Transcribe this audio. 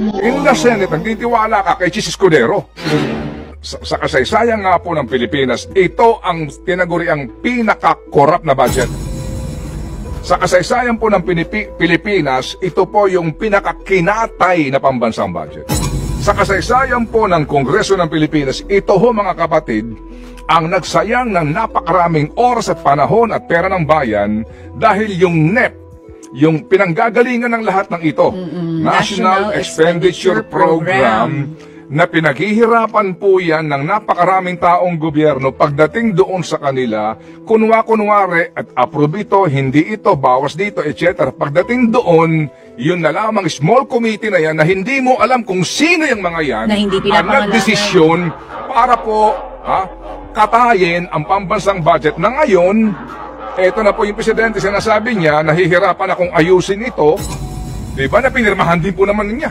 In the Senate, nagtitiwala ka kay Chis Escudero. Sa kasaysayan nga po ng Pilipinas, ito ang tinaguriang pinaka-corrupt na budget. Sa kasaysayan po ng Pilipinas, ito po yung pinaka-kinatay na pambansang budget. Sa kasaysayan po ng Kongreso ng Pilipinas, ito ho mga kapatid, ang nagsayang ng napakaraming oras at panahon at pera ng bayan dahil yung NEP, yung pinanggagalingan ng lahat ng ito, National Expenditure Program, na pinaghihirapan po yan ng napakaraming taong gobyerno pagdating doon sa kanila, kunwari at approve ito, hindi ito, bawas dito, etc. Pagdating doon, yun na lamang small committee na yan na hindi mo alam kung sino yung mga yan na hindi ang nagdesisyon para po katayin ang pambansang budget na ngayon. Eto na po yung presidente, sinasabi niya, nahihirapan akong ayusin ito, diba, na pinirmahan din po naman niya.